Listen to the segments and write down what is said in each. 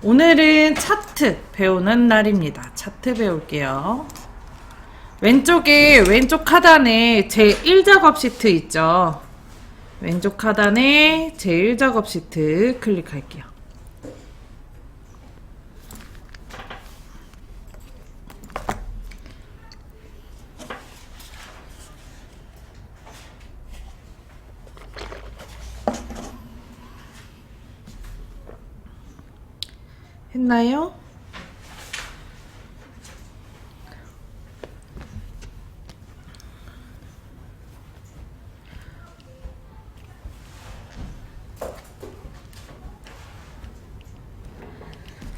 오늘은 차트 배우는 날입니다. 차트 배울게요. 왼쪽에 왼쪽 하단에 제1작업 시트 있죠. 왼쪽 하단에 제1작업 시트 클릭할게요. 했나요?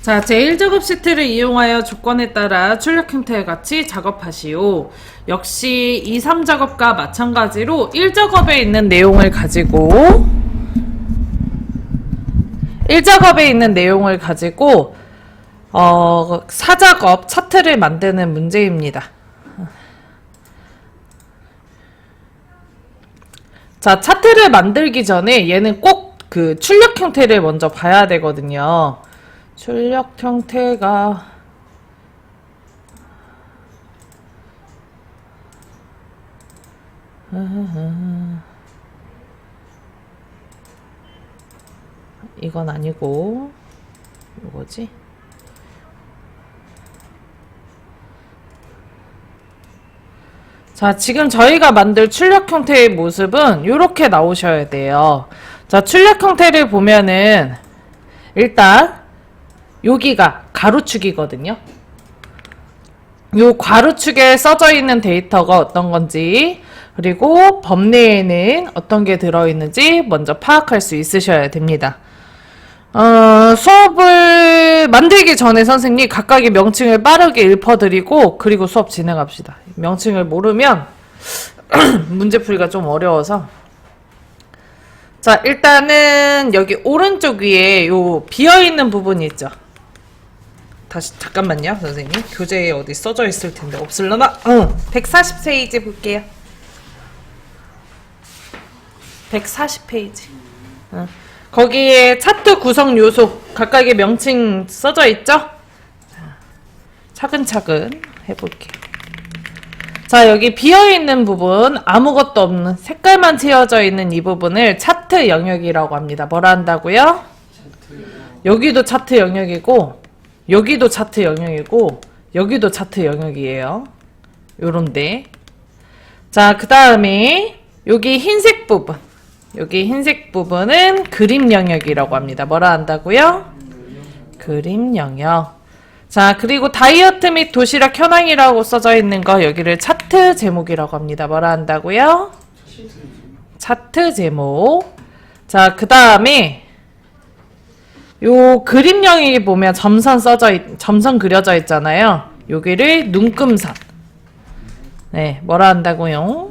자, 제1작업 시트를 이용하여 조건에 따라 출력 형태와 같이 작업하시오. 역시 2, 3작업과 마찬가지로 1작업에 있는 내용을 가지고 4작업 차트를 만드는 문제입니다. 자, 차트를 만들기 전에 얘는 꼭 그 출력 형태를 먼저 봐야 되거든요. 출력 형태가 이건 아니고 이거지? 자, 지금 저희가 만들 출력 형태의 모습은 이렇게 나오셔야 돼요. 자, 출력 형태를 보면은 일단 여기가 가로축이거든요. 요 가로축에 써져 있는 데이터가 어떤 건지, 그리고 범내에는 어떤 게 들어있는지 먼저 파악할 수 있으셔야 됩니다. 수업을 만들기 전에 선생님 각각의 명칭을 빠르게 읊어드리고 그리고 수업 진행합시다. 명칭을 모르면 문제풀이가 좀 어려워서. 자, 일단은 여기 오른쪽 위에 요 비어있는 부분이 있죠. 다시 잠깐만요 선생님, 교재에 어디 써져 있을 텐데 없을려나? 140페이지 볼게요. 140페이지. 거기에 차트 구성 요소 각각의 명칭 써져 있죠? 차근차근 해볼게요. 자, 여기 비어있는 부분, 아무것도 없는 색깔만 채워져 있는 이 부분을 차트 영역이라고 합니다. 뭐라 한다고요? 여기도 차트 영역이고, 여기도 차트 영역이고, 여기도 차트 영역이에요. 요런데. 자, 그 다음에 여기 흰색 부분, 여기 흰색 부분은 그림 영역이라고 합니다. 뭐라 한다고요? 그림 영역. 자, 그리고 다이어트 및 도시락 현황이라고 써져 있는 거, 여기를 차트 제목이라고 합니다. 뭐라 한다고요? 차트 제목. 자, 그 다음에 요 그림 영역에 보면 점선 그려져 있잖아요. 여기를 눈금선. 네, 뭐라 한다고요?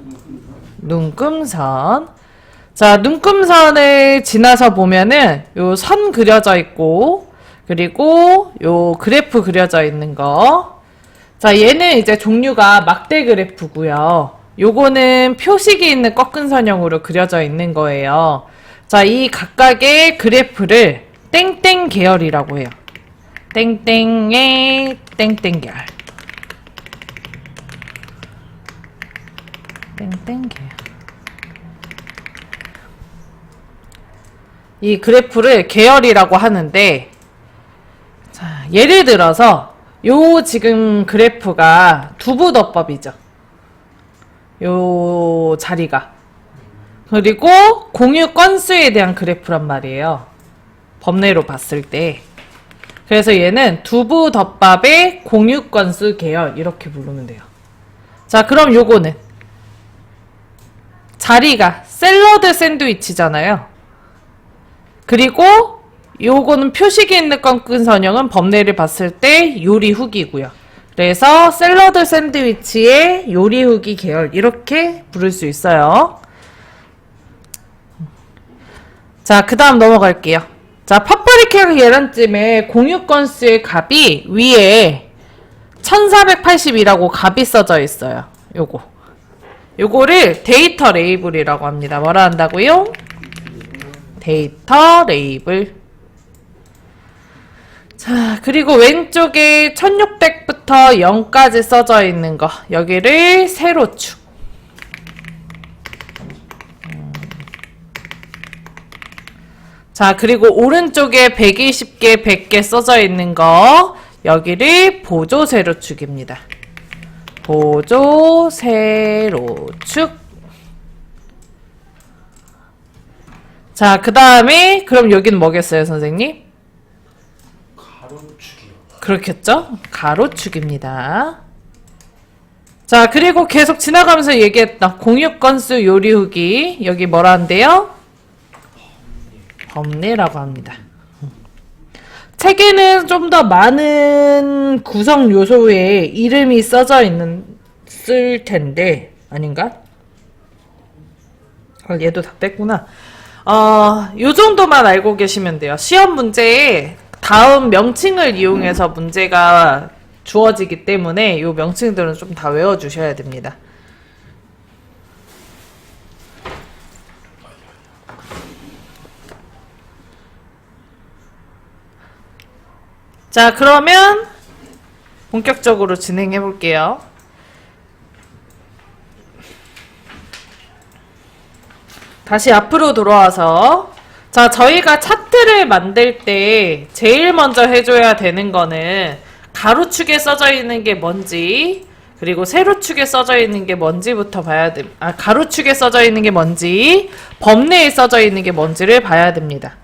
눈금선. 자, 눈금선을 지나서 보면은 요 선 그려져 있고, 그리고 요 그래프 그려져 있는 거. 자, 얘는 이제 종류가 막대 그래프고요. 요거는 표식이 있는 꺾은 선형으로 그려져 있는 거예요. 자, 이 각각의 그래프를 땡땡 계열이라고 해요. 땡땡의 땡땡 계열. 땡땡 계열. 이 그래프를 계열이라고 하는데, 자, 예를 들어서 요 지금 그래프가 두부덮밥이죠. 요 자리가. 그리고 공유 건수에 대한 그래프란 말이에요. 범례로 봤을 때. 그래서 얘는 두부덮밥의 공유 건수 계열 이렇게 부르면 돼요. 자, 그럼 요거는 자리가 샐러드 샌드위치잖아요. 그리고 요거는 표식이 있는 꺾은 선형은 범례를 봤을 때 요리 후기고요. 그래서 샐러드 샌드위치의 요리 후기 계열 이렇게 부를 수 있어요. 자, 그 다음 넘어갈게요. 자, 파프리카 계란찜의 공유 건수의 값이 위에 1480이라고 값이 써져 있어요. 요거를 데이터 레이블이라고 합니다. 뭐라 한다고요? 데이터 레이블. 자, 그리고 왼쪽에 1600부터 0까지 써져 있는 거. 여기를 세로축. 자, 그리고 오른쪽에 120개, 100개 써져 있는 거. 여기를 보조 세로축입니다. 보조 세로축. 자, 그 다음에 그럼 여기는 뭐겠어요, 선생님? 가로축이요. 그렇겠죠? 가로축입니다. 자, 그리고 계속 지나가면서 얘기했다. 공유 건수 요리 후기. 여기 뭐라 한대요? 법례라고 합니다. 책에는 좀 더 많은 구성 요소에 이름이 써져 있을 텐데, 아닌가? 얘도 다 뺐구나. 요 정도만 알고 계시면 돼요. 시험 문제에 다음 명칭을 이용해서 문제가 주어지기 때문에 요 명칭들은 좀 다 외워주셔야 됩니다. 자, 그러면 본격적으로 진행해 볼게요. 다시 앞으로 돌아와서, 자, 저희가 차트를 만들 때 제일 먼저 해줘야 되는 거는 가로축에 써져 있는 게 뭔지, 그리고 세로축에 써져 있는 게 뭔지부터 봐야 됩니다. 가로축에 써져 있는 게 뭔지, 법내에 써져 있는 게 뭔지를 봐야 됩니다.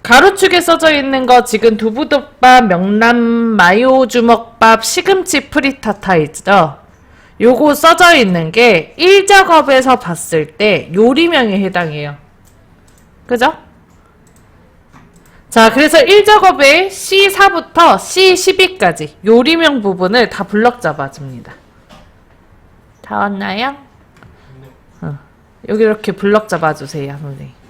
가로축에 써져 있는 거 지금 두부덮밥, 명란, 마요 주먹밥, 시금치 프리타타 있죠? 요거 써져 있는 게 1작업에서 봤을 때 요리명에 해당해요. 그죠? 자, 그래서 1작업에 C4부터 C12까지 요리명 부분을 다 블럭 잡아줍니다. 다 왔나요? 여기 이렇게 블럭 잡아주세요, 선생님.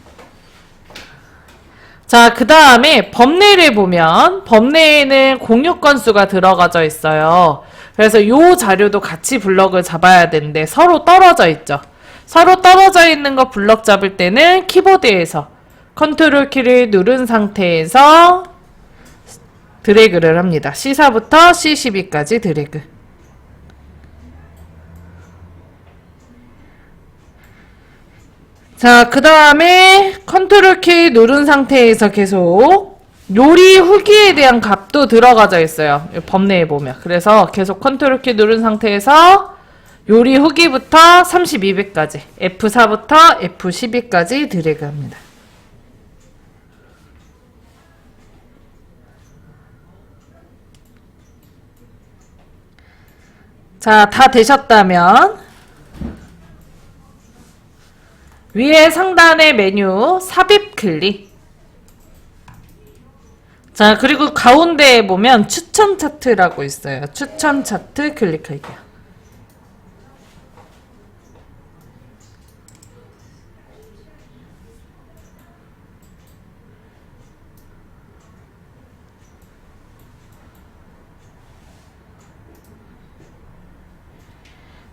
자, 그 다음에 법례를 보면 법례에는 공유 건수가 들어가져 있어요. 그래서 요 자료도 같이 블럭을 잡아야 되는데 서로 떨어져 있죠. 서로 떨어져 있는 거 블럭 잡을 때는 키보드에서 컨트롤 키를 누른 상태에서 드래그를 합니다. C4부터 C12까지 드래그. 자, 그 다음에 컨트롤 키 누른 상태에서 계속 요리 후기에 대한 값도 들어가져 있어요. 법례에 보면. 그래서 계속 컨트롤 키 누른 상태에서 요리 후기부터 32배까지 F4부터 F12까지 드래그 합니다. 자, 다 되셨다면 위에 상단의 메뉴 삽입 클릭. 자, 그리고 가운데에 보면 추천 차트라고 있어요. 추천 차트 클릭할게요.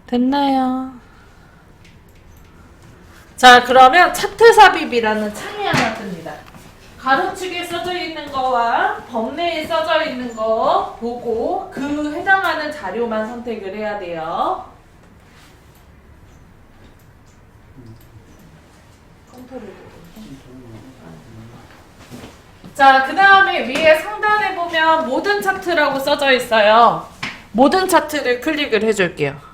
됐나요? 자, 그러면 차트 삽입이라는 창이 하나 뜹니다. 가로축에 써져 있는 거와 법례에 써져 있는 거 보고 그 해당하는 자료만 선택을 해야 돼요. 자, 그 다음에 위에 상단에 보면 모든 차트라고 써져 있어요. 모든 차트를 클릭을 해줄게요.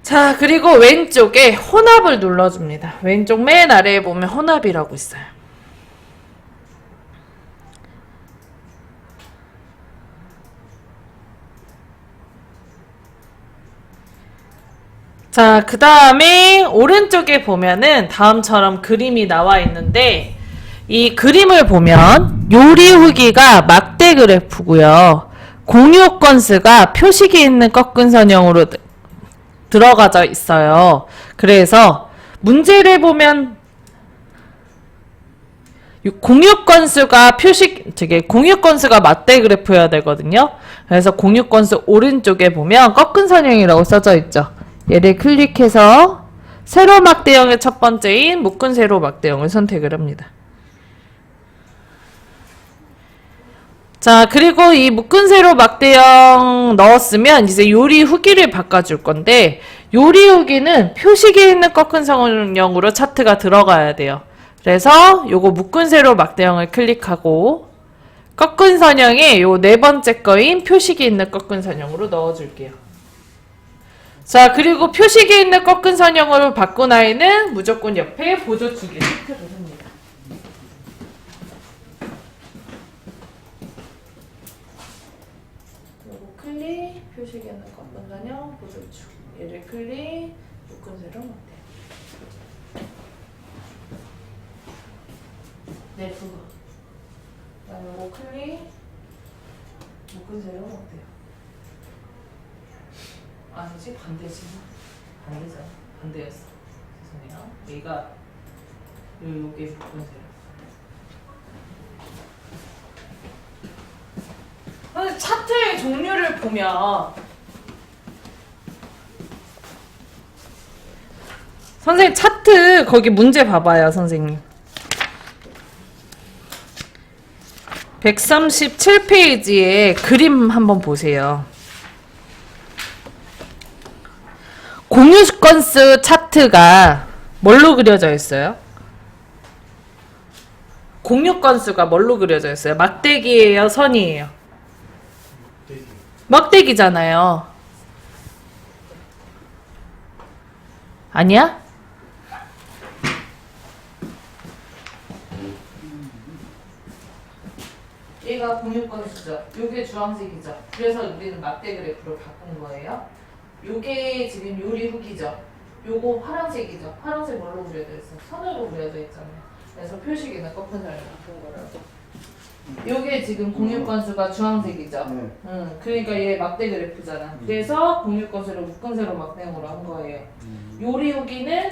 자, 그리고 왼쪽에 혼합을 눌러줍니다. 왼쪽 맨 아래에 보면 혼합이라고 있어요. 자, 그 다음에 오른쪽에 보면은 다음처럼 그림이 나와 있는데 이 그림을 보면 요리 후기가 막대 그래프고요. 공유 건수가 표식이 있는 꺾은 선형으로 들어가져 있어요. 그래서 문제를 보면 공유 건수가 공유 건수가 맞대 그래프여야 되거든요. 그래서 공유 건수 오른쪽에 보면 꺾은 선형이라고 써져 있죠. 얘를 클릭해서 세로 막대형의 첫 번째인 묶은 세로 막대형을 선택을 합니다. 자, 그리고 이 묶은 세로 막대형 넣었으면 이제 요리 후기를 바꿔줄 건데, 요리 후기는 표식에 있는 꺾은 선형으로 차트가 들어가야 돼요. 그래서 요거 묶은 세로 막대형을 클릭하고, 꺾은 선형에 요 네 번째 거인 표식이 있는 꺾은 선형으로 넣어줄게요. 자, 그리고 표식이 있는 꺾은 선형으로 바꾼 아이는 무조건 옆에 보조축에 체크를 합니다. 요거 클릭, 표식이 있는 꺾은 선형, 보조축. 얘를 클릭, 묶은 세로 막대요. 네, 그거. 그다음에 요거 클릭, 묶은 세로 막대요. 아니지, 반대지. 반대잖아. 반대였어. 죄송해요. 여기가 요게 묶은 세로. 근데 차트의 종류를 보면 선생님 차트 거기 문제 봐봐요, 선생님. 137페이지에 그림 한번 보세요. 공유 건수 차트가 뭘로 그려져 있어요? 공유 건수가 뭘로 그려져 있어요? 막대기예요, 선이에요? 막대기잖아요. 아니야? 얘가 공유 건수죠. 요게 주황색이죠. 그래서 우리는 막대 그래프로 바꾼 거예요. 요게 지금 요리 후기죠. 요거 파란색이죠. 파란색 뭘로 그려져 있어? 선으로 그려져 있잖아요. 그래서 표식에는 꺾은 선을 바꾼 거라고. 요게 지금 공유 건수가 주황색이죠. 그러니까 얘 막대 그래프잖아. 그래서 공유 건수를 묶은 세로 막대형으로 한 거예요. 요리 후기는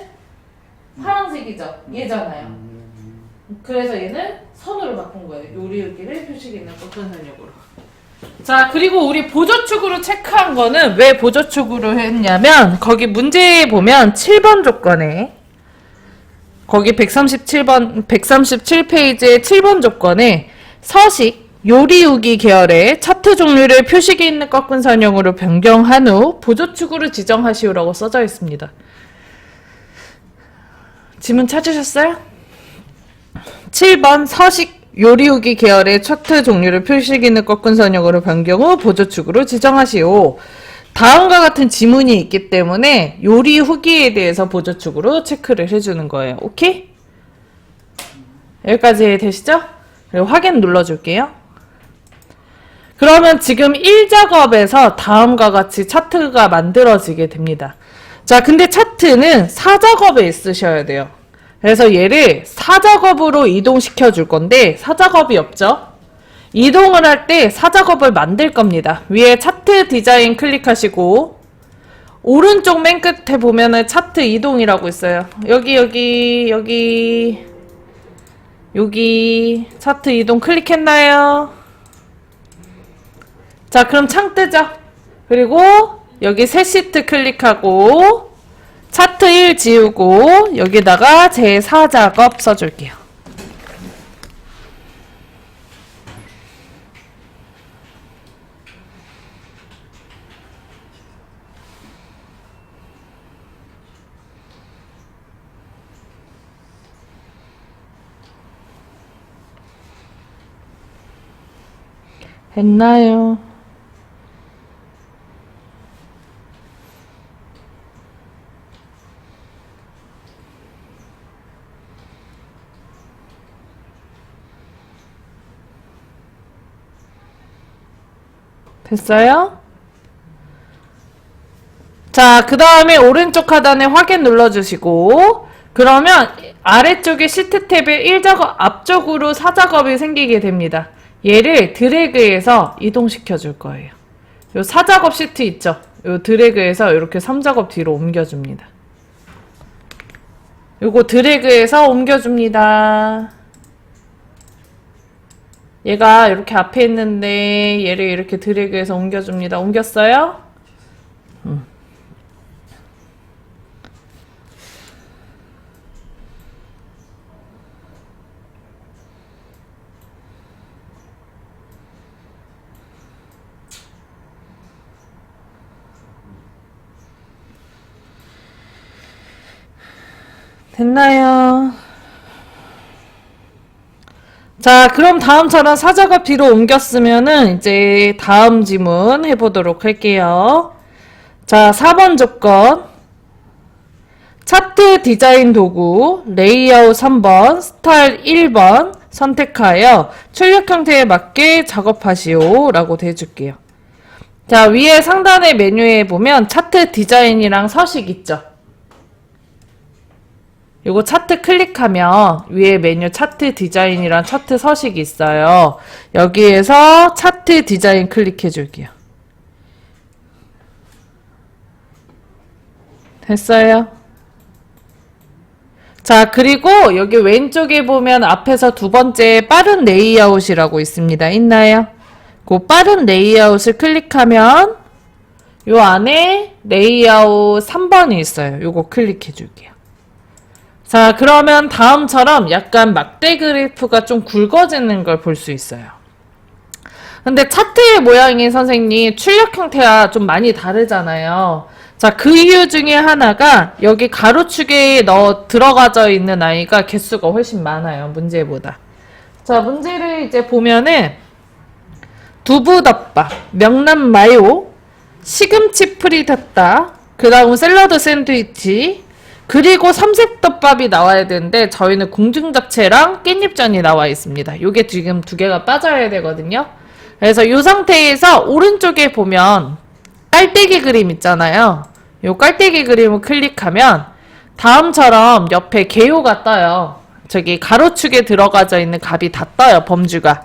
파란색이죠. 얘잖아요. 그래서 얘는 선으로 바꾼 거예요. 요리 후기를 표식에 있는 꺾은 선형으로. 자, 그리고 우리 보조축으로 체크한 거는 왜 보조축으로 했냐면 거기 문제에 보면 7번 조건에 거기 137페이지의 7번 조건에 서식, 요리 후기 계열의 차트 종류를 표식에 있는 꺾은 선형으로 변경한 후 보조축으로 지정하시오라고 써져 있습니다. 지문 찾으셨어요? 7번 서식, 요리 후기 계열의 차트 종류를 표식에 있는 꺾은 선형으로 변경 후 보조축으로 지정하시오. 다음과 같은 지문이 있기 때문에 요리 후기에 대해서 보조축으로 체크를 해주는 거예요. 오케이? 여기까지 되시죠? 그리고 확인 눌러줄게요. 그러면 지금 1작업에서 다음과 같이 차트가 만들어지게 됩니다. 자, 근데 차트는 4작업에 쓰셔야 돼요. 그래서 얘를 4작업으로 이동시켜 줄 건데 4작업이 없죠? 이동을 할 때 4작업을 만들 겁니다. 위에 차트 디자인 클릭하시고 오른쪽 맨 끝에 보면은 차트 이동이라고 있어요. 여기 차트 이동 클릭했나요? 자, 그럼 창 뜨죠? 그리고 여기 새 시트 클릭하고 차트 1 지우고 여기다가 제 4작업 써줄게요. 했나요? 됐어요? 자, 그 다음에 오른쪽 하단에 확인 눌러주시고 그러면 아래쪽에 시트 탭에 1작업 앞쪽으로 4작업이 생기게 됩니다. 얘를 드래그해서 이동시켜 줄 거예요. 요 4작업 시트 있죠? 요 드래그해서 이렇게 3작업 뒤로 옮겨줍니다. 요거 드래그해서 옮겨줍니다. 얘가 이렇게 앞에 있는데 얘를 이렇게 드래그해서 옮겨줍니다. 옮겼어요? 됐나요? 자, 그럼 다음처럼 사자가 B로 옮겼으면은 이제 다음 지문 해보도록 할게요. 자, 4번 조건. 차트 디자인 도구, 레이아웃 3번, 스타일 1번 선택하여 출력 형태에 맞게 작업하시오 라고 대줄게요. 자, 위에 상단의 메뉴에 보면 차트 디자인이랑 서식 있죠? 요거 차트 클릭하면 위에 메뉴 차트 디자인이랑 차트 서식이 있어요. 여기에서 차트 디자인 클릭해 줄게요. 됐어요? 자, 그리고 여기 왼쪽에 보면 앞에서 두 번째 빠른 레이아웃이라고 있습니다. 있나요? 그 빠른 레이아웃을 클릭하면 요 안에 레이아웃 3번이 있어요. 요거 클릭해 줄게요. 자, 그러면 다음처럼 약간 막대 그래프가 좀 굵어지는 걸 볼 수 있어요. 근데 차트의 모양이 선생님 출력 형태가 좀 많이 다르잖아요. 자, 그 이유 중에 하나가 여기 가로축에 들어가져 있는 아이가 개수가 훨씬 많아요. 문제보다. 자, 문제를 이제 보면은 두부덮밥, 명란 마요, 시금치 프리타타, 그 다음 샐러드 샌드위치, 그리고 삼색덮밥이 나와야 되는데 저희는 궁중잡채랑 깻잎전이 나와 있습니다. 요게 지금 두 개가 빠져야 되거든요. 그래서 이 상태에서 오른쪽에 보면 깔때기 그림 있잖아요. 요 깔때기 그림을 클릭하면 다음처럼 옆에 개요가 떠요. 저기 가로축에 들어가져 있는 값이 다 떠요. 범주가.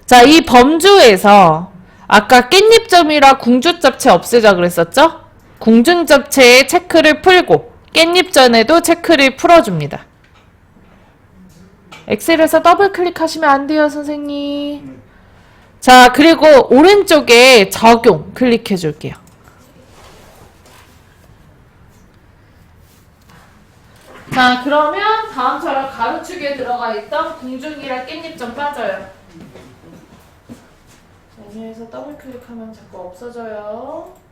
자, 이 범주에서 아까 깻잎점이라 궁중잡채 없애자 그랬었죠? 궁중잡채의 체크를 풀고 깻잎전에도 체크를 풀어줍니다. 엑셀에서 더블 클릭하시면 안 돼요, 선생님. 자, 그리고 오른쪽에 적용 클릭해 줄게요. 자, 그러면 다음처럼 가로축에 들어가 있던 궁중이랑 깻잎전 빠져요. 메뉴에서 더블 클릭하면 자꾸 없어져요.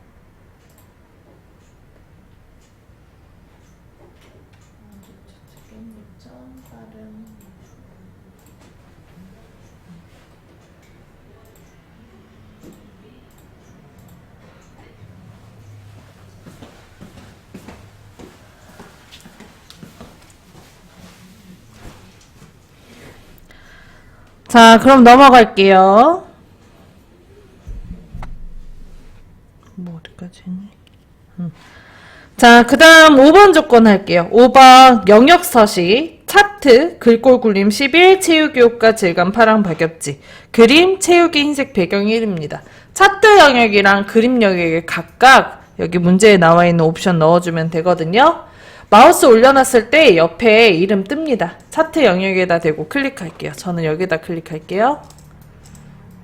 자, 그럼 넘어갈게요. 뭐 어디까지 했니? 자, 그 다음 5번 조건 할게요. 5번 영역서식, 차트, 글꼴 굴림 11, 채우기 효과 질감 파랑 박엽지, 그림, 채우기 흰색 배경 1입니다. 차트 영역이랑 그림 영역에 각각 여기 문제에 나와 있는 옵션 넣어주면 되거든요. 마우스 올려놨을 때 옆에 이름 뜹니다. 차트 영역에다 대고 클릭할게요. 저는 여기다 클릭할게요.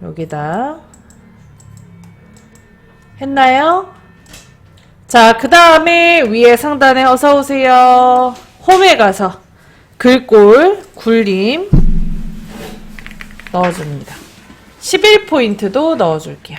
여기다. 했나요? 자, 그 다음에 위에 상단에 어서오세요. 홈에 가서 글꼴, 굴림 넣어줍니다. 11포인트도 넣어줄게요.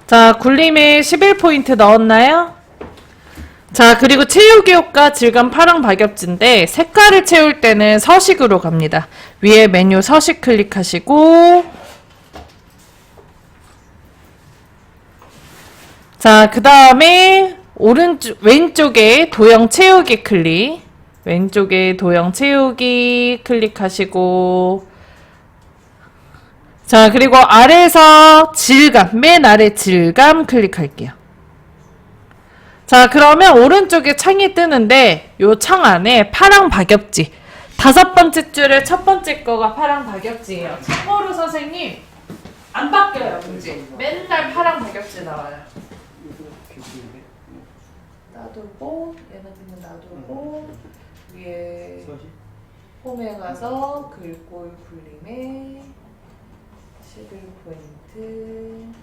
자, 굴림에 11포인트 넣었나요? 자, 그리고 채우기 효과 질감 파랑 박엽진데 색깔을 채울 때는 서식으로 갑니다. 위에 메뉴 서식 클릭하시고, 자, 그 다음에 왼쪽에 도형 채우기 클릭, 왼쪽에 도형 채우기 클릭하시고, 자, 그리고 아래에서 질감, 맨 아래 질감 클릭할게요. 자, 그러면 오른쪽에 창이 뜨는데 요 창 안에 파랑 박엽지, 5번째 줄에 첫 번째 거가 파랑 박엽지예요. 참고로 선생님 안 바뀌어요, 문제. 맨날 파랑 박엽지 나와요. 놔두고, 얘는 그냥 놔두고, 위에 홈에 가서 글꼴 굴림에 11포인트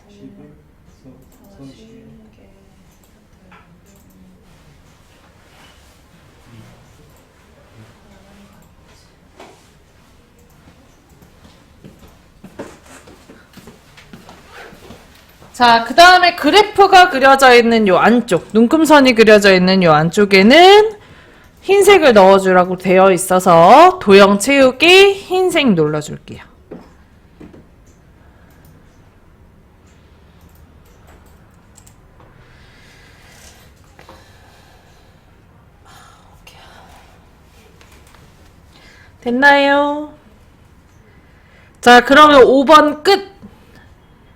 10을 서식에 자, 그 다음에 그래프가 그려져 있는 요 안쪽, 눈금선이 그려져 있는 요 안쪽에는 흰색을 넣어주라고 되어 있어서 도형 채우기 흰색 눌러줄게요. 됐나요? 자, 그러면 5번 끝!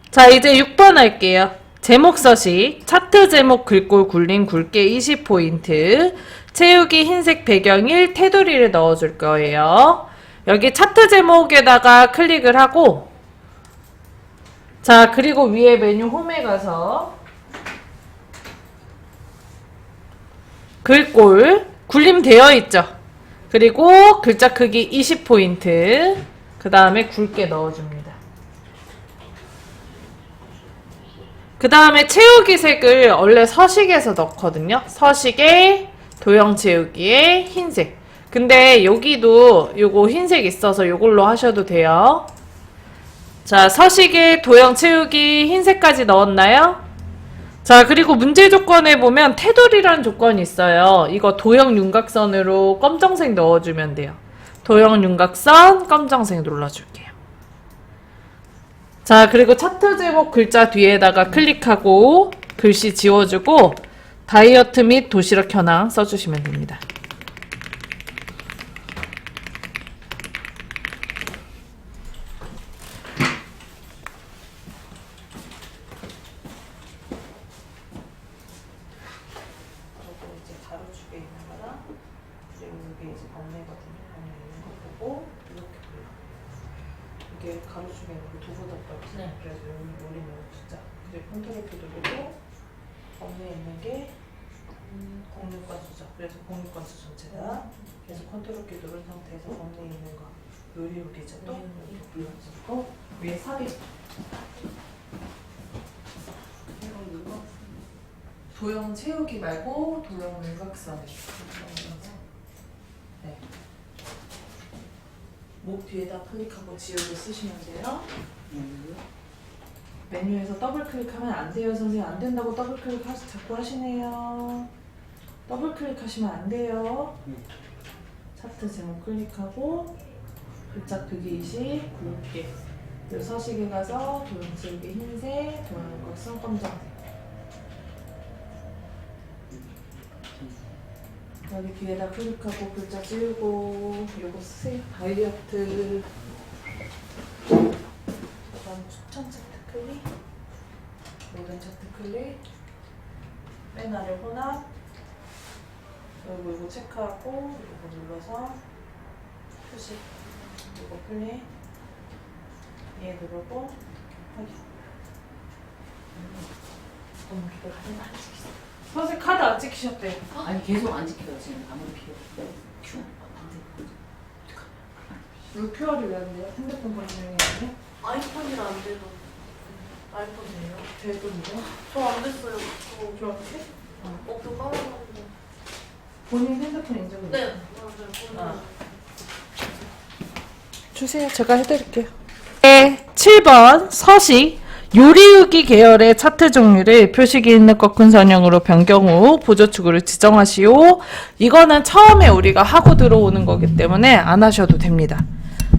자, 이제 6번 할게요. 제목 서식, 차트 제목 글꼴 굴림 굵게 20포인트, 채우기 흰색 배경 1, 테두리를 넣어줄 거예요. 여기 차트 제목에다가 클릭을 하고, 자, 그리고 위에 메뉴 홈에 가서 글꼴 굴림되어 있죠. 그리고 글자 크기 20포인트, 그 다음에 굵게 넣어줍니다. 그 다음에 채우기 색을 원래 서식에서 넣거든요. 서식에 도형 채우기에 흰색. 근데 여기도 요거 흰색 있어서 요걸로 하셔도 돼요. 자, 서식에 도형 채우기 흰색까지 넣었나요? 자, 그리고 문제 조건에 보면 테두리라는 조건이 있어요. 이거 도형 윤곽선으로 검정색 넣어주면 돼요. 도형 윤곽선 검정색 눌러줄게요. 자, 그리고 차트 제목 글자 뒤에다가 클릭하고 글씨 지워주고 다이어트 및 도시락 현황 써주시면 됩니다. 저거 이제 가로축에 있는 거랑 그리고 이게 이제 번뇌거든요. 번뇌 있는 거 보고 이렇게 보여요. 이게 가로축에 있는 거 두고 덮었지. 네. 그래서 여기 올리면 진짜. 그리고 컨트롤 키 누르고 번뇌에 있는 게 공유과수죠. 그래서 공유과수 전체다. 그래서 컨트롤 키 누른 상태에서 번뇌에 있는 거 요리죠. 또 이렇게 불러주고 위에 삽입. 도형 채우기 말고 도형 윤곽선. 네. 목 뒤에다 클릭하고 지우개 쓰시면 돼요. 메뉴에서 더블 클릭하면 안 돼요, 선생님. 안 된다고 더블 클릭 자꾸 하시네요. 더블 클릭하시면 안 돼요. 차트 제목 클릭하고 글자 크기 20, 굵게. 그리고 서식에 가서 도형 채우기 흰색, 도형 윤곽선 검정색. 여기 뒤에다 클릭하고 글자 지우고 요거 쓰세요. 다이어트. 그다음 추천 차트 클릭, 모든 차트 클릭, 맨 아래 혼합, 요거 체크하고 요거 눌러서 표시, 요거 클릭, 얘 누르고 확인. 선생님 카드 안 찍히셨대요. 아니 계속 안 지켜요 지금 아무리 필요 여기 QR이 왜 안 돼요? 핸드폰 번호에 아이폰이라 안 되죠. 아이폰이에요? 되던데요? 저 안 됐어요. 그렇게? 또 깔아놨는데. 본인 핸드폰 인증. 네, 맞아요. 주세요. 제가 해드릴게요. 네, 7번 서식 요리후기 계열의 차트 종류를 표식이 있는 꺾은 선형으로 변경 후 보조축으로 지정하시오. 이거는 처음에 우리가 하고 들어오는 거기 때문에 안 하셔도 됩니다.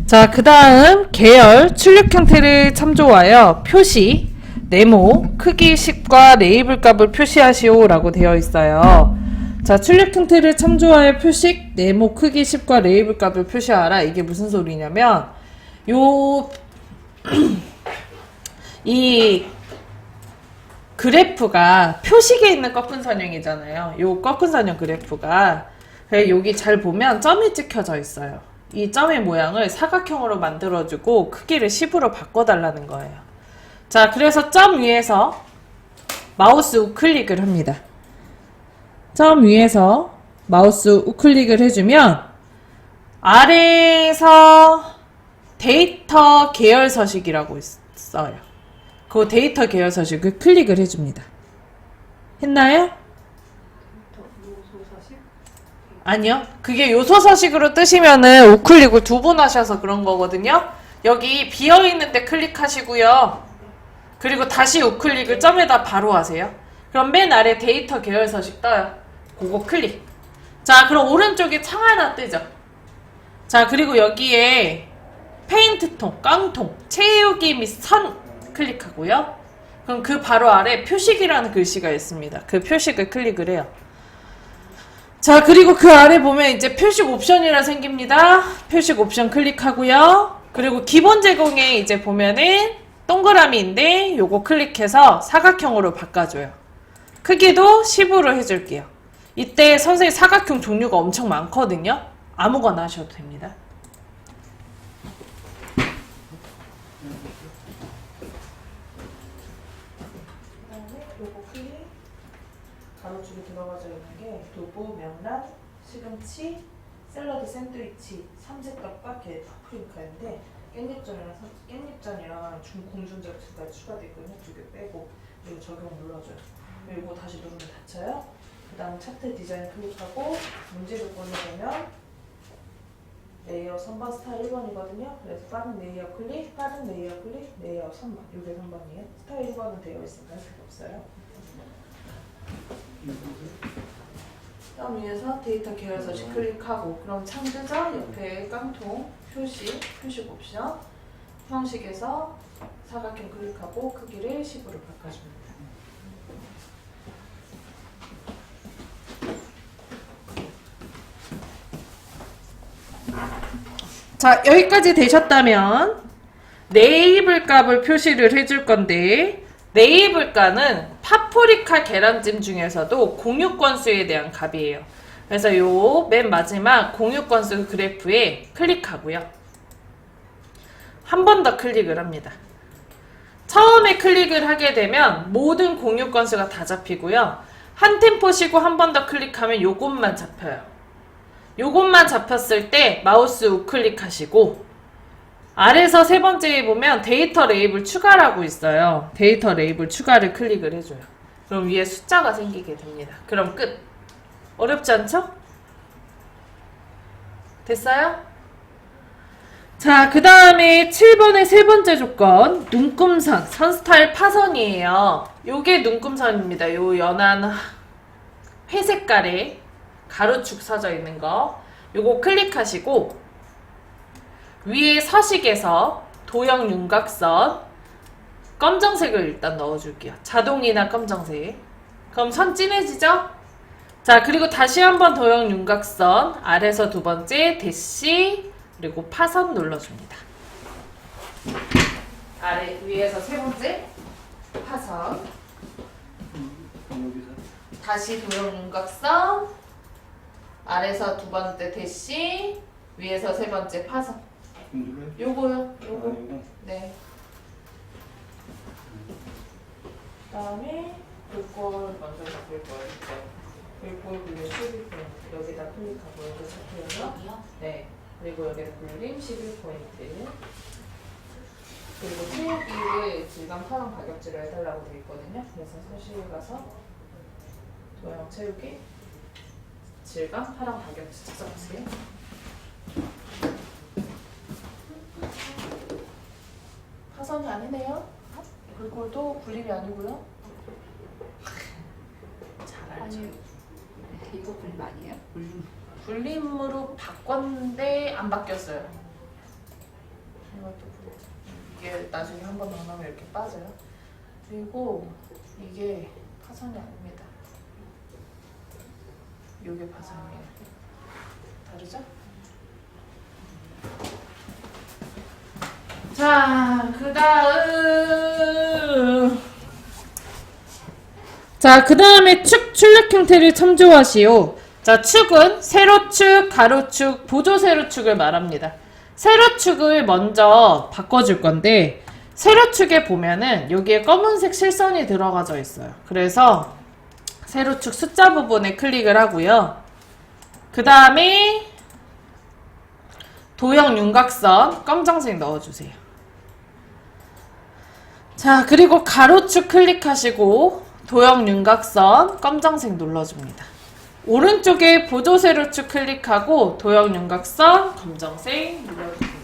자, 그 다음 계열 출력 형태를 참조하여 표시, 네모, 크기 10과 레이블 값을 표시하시오 라고 되어 있어요. 자, 출력 형태를 참조하여 표식, 네모, 크기 10과 레이블 값을 표시하라. 이게 무슨 소리냐면 요 이 그래프가 표식에 있는 꺾은 선형이잖아요. 요 꺾은 선형 그래프가 여기 잘 보면 점이 찍혀져 있어요. 이 점의 모양을 사각형으로 만들어주고 크기를 10으로 바꿔달라는 거예요. 자, 그래서 점 위에서 마우스 우클릭을 합니다. 점 위에서 마우스 우클릭을 해주면 아래에서 데이터 계열 서식이라고 있어요. 그 데이터 계열 서식을 클릭을 해줍니다. 했나요? 요소 서식? 아니요. 그게 요소 서식으로 뜨시면은 우클릭을 두 번 하셔서 그런 거거든요. 여기 비어있는데 클릭하시고요. 그리고 다시 우클릭을 점에다 바로 하세요. 그럼 맨 아래 데이터 계열 서식 떠요. 그거 클릭. 자, 그럼 오른쪽에 창 하나 뜨죠. 자, 그리고 여기에 페인트통, 깡통, 채우기 및 선 클릭하고요. 그럼 그 바로 아래 표식이라는 글씨가 있습니다. 그 표식을 클릭을 해요. 자, 그리고 그 아래 보면 이제 표식 옵션이라 생깁니다. 표식 옵션 클릭하고요. 그리고 기본 제공에 이제 보면은 동그라미인데 요거 클릭해서 사각형으로 바꿔줘요. 크기도 10으로 해줄게요. 이때 선생님 사각형 종류가 엄청 많거든요. 아무거나 하셔도 됩니다. 그다음에 요거 클릭, 가로줄이 들어가져 있는 게 두부, 명란, 시금치, 샐러드 샌드위치, 삼색밥과 파프리카인데 깻잎전이랑 공준자체가 추가되어 있거든요. 두 개 빼고 그리고 적용 눌러줘요. 그리고 다시 누르면 닫혀요. 그 다음 차트 디자인 클릭하고 문제 조건을 보면 레이어 선반 스타일 1번이거든요. 그래서 빠른 레이어 클릭, 빠른 레이어 클릭, 레이어 선반. 이게 3번이에요. 스타일 1번은 되어 있으니까 할 필요 없어요. 다음 위에서 데이터 계열 서식 클릭하고 그럼 창 뜨죠? 옆에 깡통, 표식 옵션, 형식에서 사각형 클릭하고 크기를 10으로 바꿔줍니다. 자, 여기까지 되셨다면 네이블 값을 표시를 해줄 건데 네이블 값은 파프리카 계란찜 중에서도 공유 건수에 대한 값이에요. 그래서 요 맨 마지막 공유 건수 그래프에 클릭하고요. 한 번 더 클릭을 합니다. 처음에 클릭을 하게 되면 모든 공유 건수가 다 잡히고요. 한 템포 쉬고 한 번 더 클릭하면 요것만 잡혀요. 요것만 잡혔을 때 마우스 우클릭 하시고 아래서 세 번째에 보면 데이터 레이블 추가라고 있어요. 데이터 레이블 추가를 클릭을 해줘요. 그럼 위에 숫자가 생기게 됩니다. 그럼 끝. 어렵지 않죠? 됐어요? 자, 그 다음에 7번의 세 번째 조건 눈금선, 선 스타일 파선이에요. 요게 눈금선입니다. 요 연한 회색깔에 가로축 서져 있는 거 요거 클릭하시고 위에 서식에서 도형 윤곽선 검정색을 일단 넣어줄게요. 자동이나 검정색. 그럼 선 진해지죠? 자, 그리고 다시 한번 도형 윤곽선 아래서 두 번째 대시 그리고 파선 눌러줍니다. 아래 위에서 세 번째 파선 여기서 다시 도형 윤곽선 아래서 두 번째 대시 위에서 세 번째 파선 공주를 요거요 요거 이거 네. 그다음에 요걸 먼저 잡을 거예요. 요걸 그리고 11포인트 여기다 클릭하고 여기 잡혀요. 여기요? 네. 그리고 여기다 굴림 11포인트. 그리고 채우기를 질감 파랑 가격지를 해달라고 되어 있거든요. 그래서 서식에 가서 도형 채우기 질감 파랑 가격지 찾아보세요. 파선이 아니네요. 그리고도 굴림이 아니고요. 잘 알죠. 이거 불림 아니에요? 굴림으로 바꿨는데 안 바뀌었어요. 이것도 이게 나중에 한 번 더 넣으면 이렇게 빠져요. 그리고 이게 파선이 아닙니다. 이게 파선이에요. 다르죠? 자, 그 다음에 축 출력 형태를 참조하시오. 자, 축은 세로축, 가로축, 보조 세로축을 말합니다. 세로축을 먼저 바꿔줄 건데 세로축에 보면은 여기에 검은색 실선이 들어가져 있어요. 그래서 세로축 숫자 부분에 클릭을 하고요. 그 다음에 도형 윤곽선 검정색 넣어주세요. 자, 그리고 가로축 클릭하시고 도형 윤곽선 검정색 눌러줍니다. 오른쪽에 보조 세로축 클릭하고 도형 윤곽선 검정색 눌러줍니다.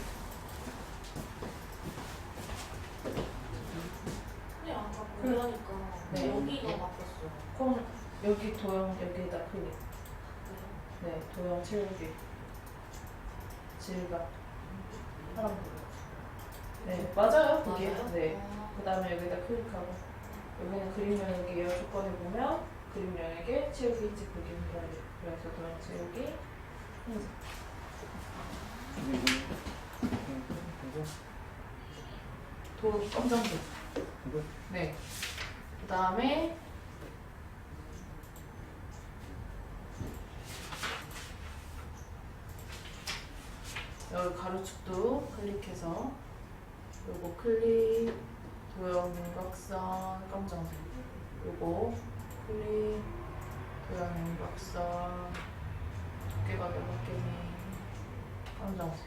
그러니까 네. 여기가 바뀌었어. 그럼 여기 도형 여기에다 클릭. 네, 도형 채우기. 질감. 사람 보고. 네, 맞아요. 그게. 맞아요? 네. 그 다음에 여기다 클릭하고. 여기는 그림 영역이에요. 조건에 보면 그림 영역에 채우기 있지 그림 영역. 그래서 도형 채우기. 도 검정색. 이거? 네. 그 다음에 여기 가로축도 클릭해서 요거 클릭 도형 윤곽선 검정색 요거 클릭 도형 윤곽선 두께가 몇 개니 검정색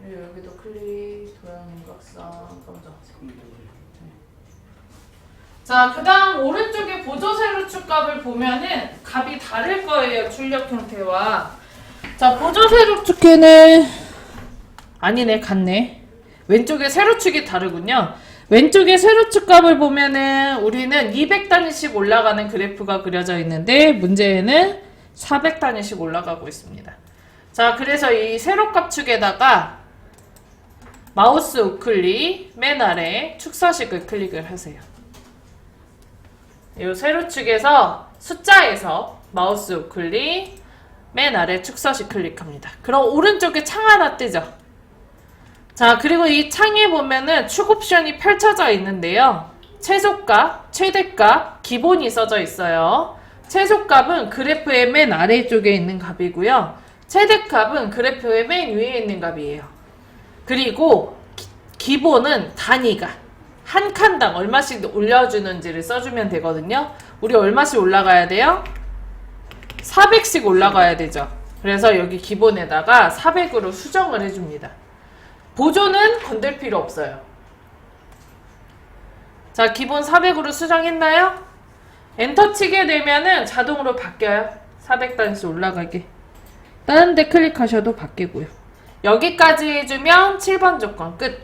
그리고 여기도 클릭 도형 윤곽선 검정색 자, 그 다음 오른쪽에 보조 세로축 값을 보면은 값이 다를 거예요. 출력 형태와. 자, 보조 세로축에는 아니네, 같네. 왼쪽에 세로축이 다르군요. 왼쪽에 세로축 값을 보면은 우리는 200단위씩 올라가는 그래프가 그려져 있는데 문제에는 400단위씩 올라가고 있습니다. 자, 그래서 이 세로값 축에다가 마우스 우클릭 맨 아래 축서식을 클릭을 하세요. 이 세로축에서 숫자에서 마우스 우클릭 맨 아래 축서식 클릭합니다. 그럼 오른쪽에 창 하나 뜨죠. 자, 그리고 이 창에 보면은 축 옵션이 펼쳐져 있는데요. 최소값, 최대값, 기본이 써져 있어요. 최소값은 그래프의 맨 아래쪽에 있는 값이고요. 최대값은 그래프의 맨 위에 있는 값이에요. 그리고 기본은 단위가 한 칸당 얼마씩 올려주는지를 써주면 되거든요. 우리 얼마씩 올라가야 돼요? 400씩 올라가야 되죠. 그래서 여기 기본에다가 400으로 수정을 해줍니다. 보조는 건들 필요 없어요. 자, 기본 400으로 수정했나요? 엔터 치게 되면은 자동으로 바뀌어요. 400단위씩 올라가게. 다른 데 클릭하셔도 바뀌고요. 여기까지 해주면 7번 조건 끝.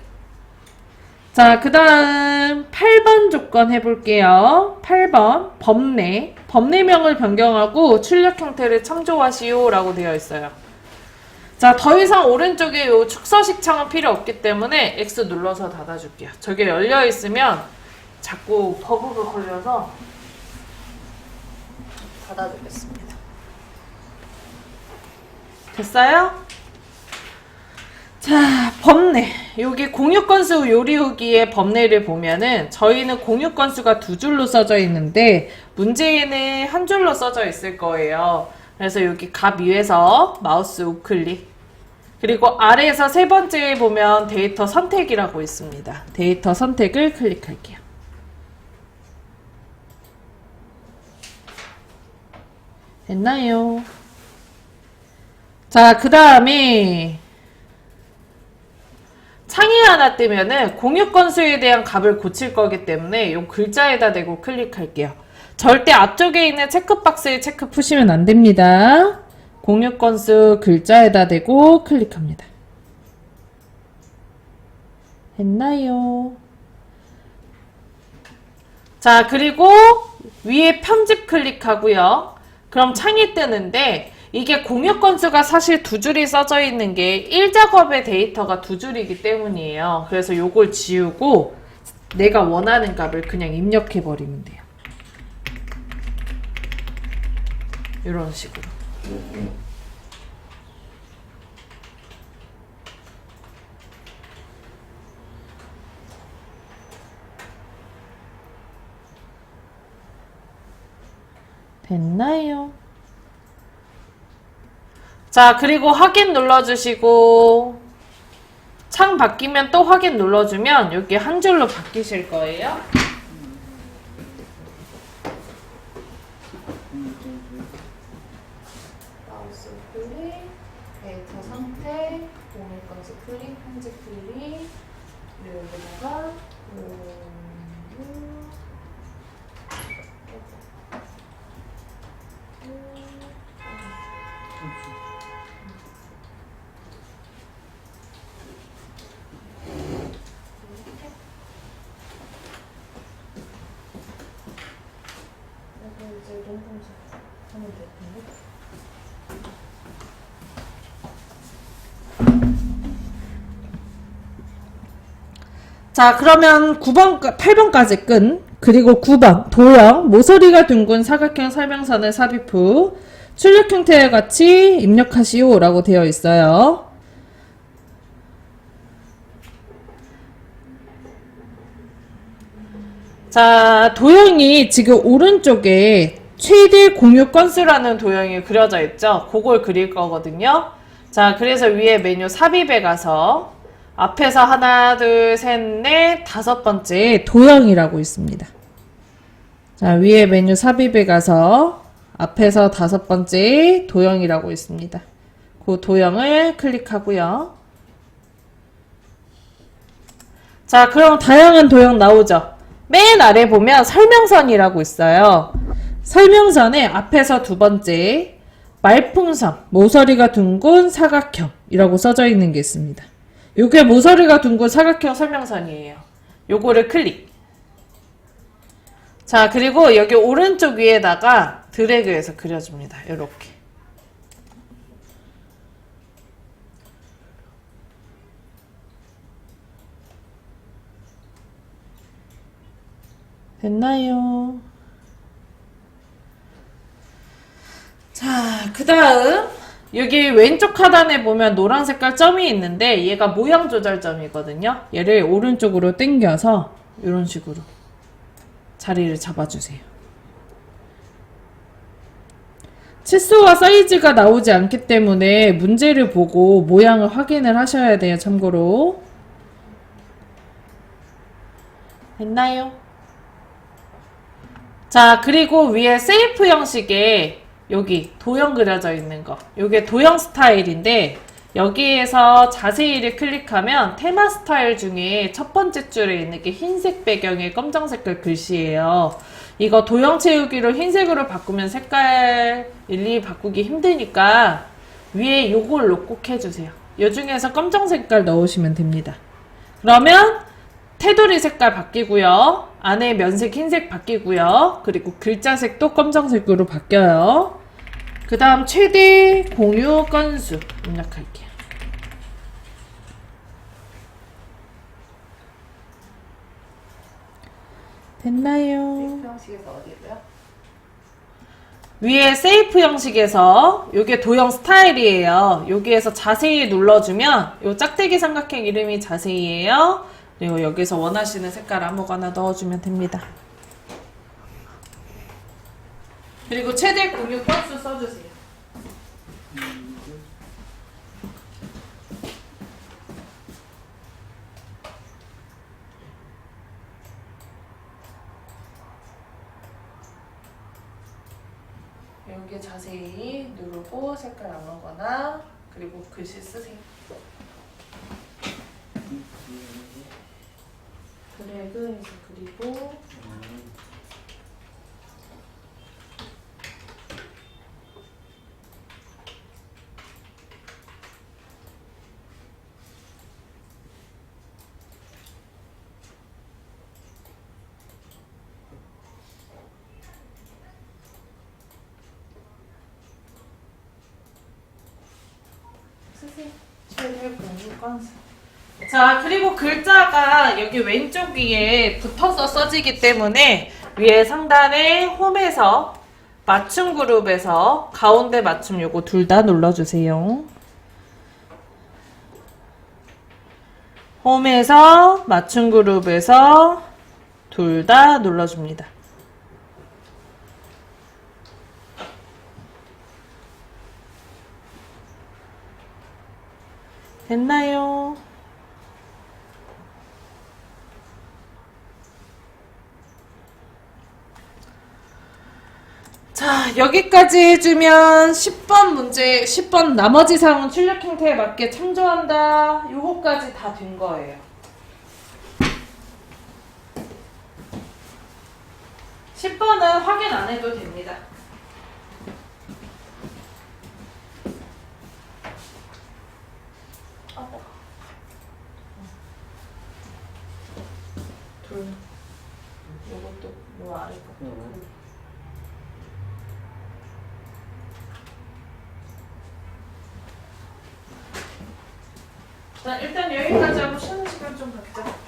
자, 그 다음 8번 조건 해볼게요. 8번 범례. 범례명을 변경하고 출력 형태를 창조하시오 라고 되어 있어요. 자, 더 이상 오른쪽에 요 축서식 창은 필요 없기 때문에 X 눌러서 닫아줄게요. 저게 열려 있으면 자꾸 버그가 걸려서 닫아주겠습니다. 됐어요? 자, 범례. 여기 공유건수 요리후기의 범례를 보면은 저희는 공유건수가 2줄로 써져 있는데 문제에는 한 줄로 써져 있을 거예요. 그래서 여기 값 위에서 마우스 우클릭. 그리고 아래에서 세 번째에 보면 데이터 선택이라고 있습니다. 데이터 선택을 클릭할게요. 됐나요? 자, 그 다음에 창이 하나 뜨면은 공유 건수에 대한 값을 고칠 거기 때문에 이 글자에다 대고 클릭할게요. 절대 앞쪽에 있는 체크박스에 체크 푸시면 안 됩니다. 공유 건수 글자에다 대고 클릭합니다. 했나요? 자, 그리고 위에 편집 클릭하고요. 그럼 창이 뜨는데 이게 공유 건수가 사실 2줄이 써져 있는 게 1작업의 데이터가 2줄이기 때문이에요. 그래서 요걸 지우고 내가 원하는 값을 그냥 입력해 버리면 돼요. 이런 식으로. 됐나요? 자, 그리고 확인 눌러주시고 창 바뀌면 또 확인 눌러주면 여기 한 줄로 바뀌실 거예요. 마우스 클릭. 데이터 상태, 오늘 건지 클릭, 현재 클릭, 그리고 여기다가 이제 농공사 하면 될 텐데. 자, 그러면 8번까지 끝. 그리고 9번 도형 모서리가 둥근 사각형 설명선을 삽입 후 출력 형태와 같이 입력하시오 라고 되어 있어요. 자, 도형이 지금 오른쪽에 최대 공유 건수라는 도형이 그려져 있죠. 그걸 그릴 거거든요. 자, 그래서 위에 메뉴 삽입에 가서 앞에서 하나, 둘, 셋, 넷, 다섯 번째 도형이라고 있습니다. 자, 위에 메뉴 삽입에 가서 앞에서 다섯 번째 도형이라고 있습니다. 그 도형을 클릭하고요. 자, 그럼 다양한 도형 나오죠. 맨 아래 보면 설명선이라고 있어요. 설명선에 앞에서 두 번째 말풍선, 모서리가 둥근 사각형이라고 써져 있는 게 있습니다. 요게 모서리가 둥근 사각형 설명선이에요. 요거를 클릭. 자, 그리고 여기 오른쪽 위에다가 드래그해서 그려줍니다. 요렇게. 됐나요? 자, 그 다음 여기 왼쪽 하단에 보면 노란 색깔 점이 있는데 얘가 모양 조절점이거든요. 얘를 오른쪽으로 당겨서 이런 식으로 자리를 잡아주세요. 치수와 사이즈가 나오지 않기 때문에 문제를 보고 모양을 확인을 하셔야 돼요. 참고로. 됐나요? 자, 그리고 위에 세이프 형식의 여기 도형 그려져 있는 거, 요게 도형 스타일인데 여기에서 자세히를 클릭하면 테마 스타일 중에 첫 번째 줄에 있는 게 흰색 배경에 검정색깔 글씨예요. 이거 도형 채우기로 흰색으로 바꾸면 색깔 일일이 바꾸기 힘드니까 위에 요걸로 꼭 해주세요. 요 중에서 검정색깔 넣으시면 됩니다. 그러면 테두리 색깔 바뀌고요. 안에 면색 흰색 바뀌고요. 그리고 글자색도 검정색으로 바뀌어요. 그 다음 최대 공유 건수 입력할게요. 됐나요? 세이프 형식에서 어디고요? 위에 세이프 형식에서 요게 도형 스타일이에요. 여기에서 자세히 눌러주면 요 짝대기 삼각형 이름이 자세히예요. 그리고 여기서 원하시는 색깔 아무거나 넣어주면 됩니다. 그리고 최대 공유 건수 써주세요. 여기 자세히 누르고 색깔 아무거나 그리고 글씨 쓰세요. 드래그해서 그리고 쓰세요. 최대 공유 건수. 자, 그리고 글자가 여기 왼쪽 위에 붙어서 써지기 때문에 위에 상단에 홈에서 맞춤 그룹에서 가운데 맞춤 요거 둘 다 눌러주세요. 홈에서 맞춤 그룹에서 둘 다 눌러줍니다. 됐나요? 자, 여기까지 해주면 10번 문제, 10번 나머지 사항은 출력 형태에 맞게 창조한다. 요거까지 다 된 거예요. 10번은 확인 안 해도 됩니다. 둘. 요것도 요 아래 거. 자, 일단 여기까지 하고 쉬는 시간 좀 갖자.